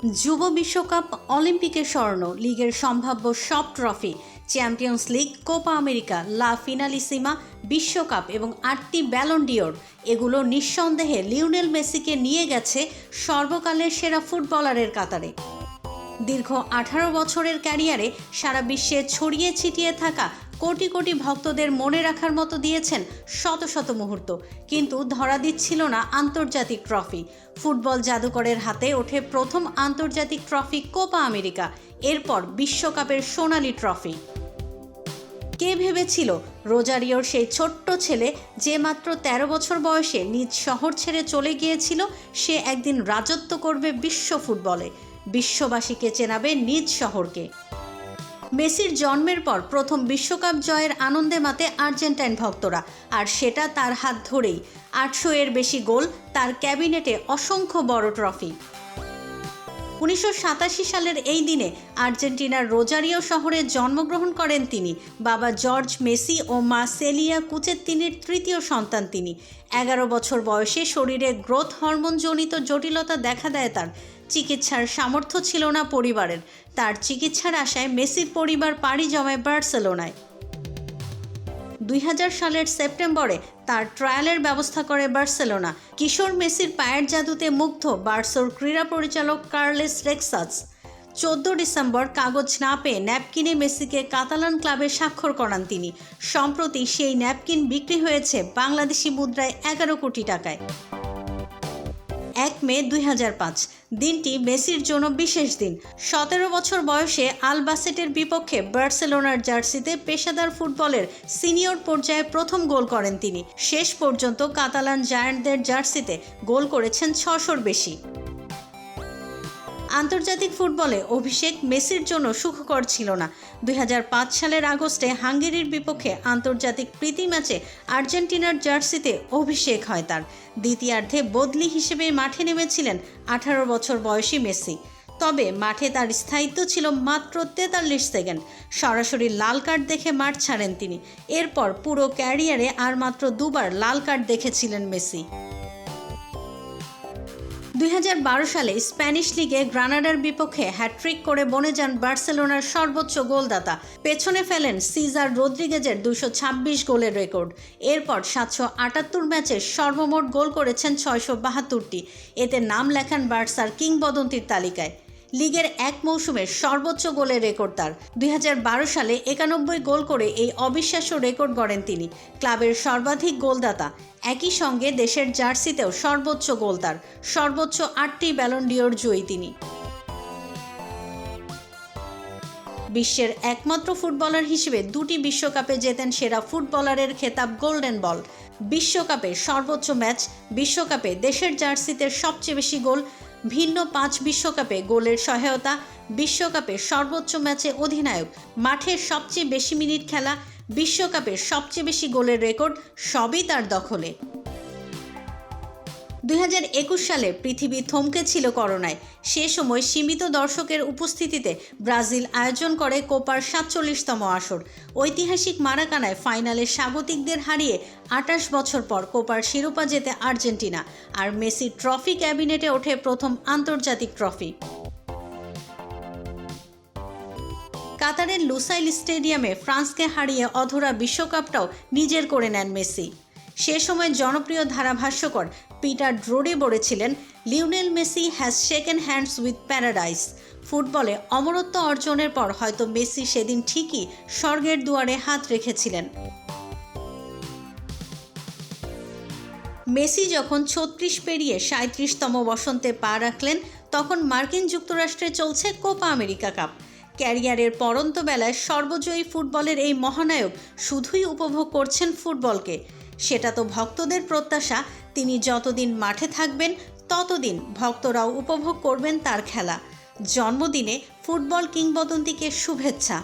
যুব বিশ্বকাপ, অলিম্পিকের স্বর্ণ, লিগের সম্ভাব্য সব trophy, champions league, Copa America, লা ফিনালিসিমা, বিশ্বকাপ এবং 8টি ব্যালন ডিওর, এগুলো নিঃসন্দেহে লিওনেল মেসিকে নিয়ে গেছে সর্বকালের সেরা ফুটবলারের কাতারে। দীর্ঘ 18 বছরের ক্যারিয়ারে সারা বিশ্বে ছড়িয়ে ছিটিয়ে থাকা কোটি কোটি ভক্তদের মনে রাখার মতো দিয়েছেন শত শত মুহূর্ত, কিন্তু ধরা দিচ্ছিল না আন্তর্জাতিক ট্রফি। ফুটবল জাদুকরের হাতে ওঠে প্রথম আন্তর্জাতিক ট্রফি কোপা আমেরিকা, এরপর বিশ্বকাপের সোনালি ট্রফি। কে ভেবেছিল রোজারিওর সেই ছোট্ট ছেলে, যে মাত্র 13 বছর বয়সে নিজ শহর ছেড়ে চলে গিয়েছিল, সে একদিন রাজত্ব করবে বিশ্ব ফুটবলে, বিশ্ববাসীকে চেনাবে নিজ শহরকে। মেসির জন্মের পর প্রথম বিশ্বকাপ জয়ের আনন্দে মাতে আর্জেন্টাইন ভক্তরা, আর সেটা তার হাত ধরেই। 800 এর বেশি গোল, তার ক্যাবিনেটে অসংখ্য বড় ট্রফি। 1987 সালের এই দিনে আর্জেন্টিনার রোজারিও শহরে জন্মগ্রহণ করেন তিনি। বাবা জর্জ মেসি ও মা সেলিয়া কুচেত্তিনির তৃতীয় সন্তান তিনি। 11 বছর বয়সে শরীরে গ্রোথ হরমোনজনিত জটিলতা দেখা দেয় তার। চিকিৎসার সামর্থ্য ছিল না পরিবারের। তার চিকিৎসার আশায় মেসির পরিবার পাড়ি জমায় বার্সেলোনায়। 2000 সালের সেপ্টেম্বরে তার ট্রায়ালের ব্যবস্থা করে বার্সেলোনা। কিশোর মেসির পায়ের জাদুতে মুগ্ধ বার্সোর ক্রীড়া পরিচালক কার্লেস রেক্সাস 14 ডিসেম্বর কাগজ না পেয়ে ন্যাপকিনে মেসিকে কাতালান ক্লাবে স্বাক্ষর করান তিনি। সম্প্রতি সেই ন্যাপকিন বিক্রি হয়েছে বাংলাদেশি মুদ্রায় 11 কোটি টাকায়। 1 মে 2005 দিনটি মেসির জন্য বিশেষ দিন। 17 বছর বয়সে আলবাসেটের বিপক্ষে বার্সেলোনার জার্সিতে পেশাদার ফুটবলের সিনিয়র পর্যায়ে প্রথম গোল করেন তিনি। শেষ পর্যন্ত কাতালান জায়ান্টদের জার্সিতে গোল করেছেন 600-র বেশি। আন্তর্জাতিক ফুটবলে অভিষেক মেসির জন্য সুখকর ছিল না। 2005 সালের আগস্টে হাঙ্গেরির বিপক্ষে আন্তর্জাতিক প্রীতি ম্যাচে আর্জেন্টিনার জার্সিতে অভিষেক হয় তার। দ্বিতীয়ার্ধে বদলি হিসেবে মাঠে নেমেছিলেন 18 বছর বয়সী মেসি। তবে মাঠে তার স্থায়িত্ব ছিল মাত্র 43 সেকেন্ড। সরাসরি লাল কার্ড দেখে মাঠ ছাড়েন তিনি। এরপর পুরো ক্যারিয়ারে আর মাত্র 2বার লাল কার্ড দেখেছিলেন মেসি। 2012 সালে স্প্যানিশ লিগে গ্রানাডার বিপক্ষে হ্যাট্রিক করে বনে যান বার্সেলোনার সর্বোচ্চ গোলদাতা। পেছনে ফেলেন সিজার রদ্রিগেজের 226 গোলের রেকর্ড। এরপর 778 ম্যাচে সর্বমোট গোল করেছেন 672টি। এতে নাম লেখান বার্সার কিংবদন্তির তালিকায়। লিগের এক মৌসুমের সর্বোচ্চ গোলের রেকর্ড তার। 2012 সালে 91 গোল করে এই অবিশ্বাস্য রেকর্ড গড়েন তিনি। ক্লাবের সর্বাধিক গোলদাতা, একই সঙ্গে দেশের জার্সিতেও সর্বোচ্চ গোল তার। সর্বোচ্চ 8টি ব্যালন ডিওর জয়ী তিনি। বিশ্বের একমাত্র ফুটবলার হিসেবে 2টি বিশ্বকাপে জেতেন সেরা ফুটবলারের খেতাব গোল্ডেন বল। বিশ্বকাপে সর্বোচ্চ ম্যাচ, বিশ্বকাপে দেশের জার্সিতে সবচেয়ে বেশি গোল, ভিন্ন 5 বিশ্বকাপে গোলের সহায়তা, বিশ্বকাপে সর্বোচ্চ ম্যাচে অধিনায়ক, মাঠের সবচেয়ে বেশি মিনিট খেলা, বিশ্বকাপের সবচেয়ে বেশি গোলের রেকর্ড, সবই তার দখলে। 2021 সালে পৃথিবী থমকে ছিল করোনায়। সে সময় সীমিত দর্শকের উপস্থিতিতে ব্রাজিল আয়োজন করে কোপার 47তম আসর। ঐতিহাসিক মারাকানায় ফাইনালে স্বাগতিকদের হারিয়ে 28 বছর পর কোপার শিরোপা জেতে আর্জেন্টিনা, আর মেসি ট্রফি ক্যাবিনেটে ওঠে প্রথম আন্তর্জাতিক ট্রফি। কাতারের লুসাইল স্টেডিয়ামে ফ্রান্সকে হারিয়ে অধরা বিশ্বকাপটাও নিজের করে নেন মেসি। সে সময় জনপ্রিয় ধারাভাষ্যকর পিটার ড্রোডে বলেছিলেন, Lionel Messi has shaken hands with paradise. ফুটবলে অমরত্ব অর্জনের পর হয়তো মেসি সেদিন ঠিকই স্বর্গের দুয়ারে হাত রেখেছিলেন। মেসি যখন 36 পেরিয়ে 37তম বসন্তে পা রাখলেন, তখন মার্কিন যুক্তরাষ্ট্রে চলছে কোপা আমেরিকা কাপ। ক্যারিয়ারের পরন্ত বেলায় সর্বজয়ী ফুটবলের এই মহানায়ক শুধুই উপভোগ করছেন ফুটবলকে। সেটা তো ভক্তদের প্রত্যাশা, তিনি যতদিন মাঠে থাকবেন ততদিন ভক্তরাও উপভোগ করবেন তার খেলা। জন্মদিনে ফুটবল কিংবদন্তিকে শুভেচ্ছা।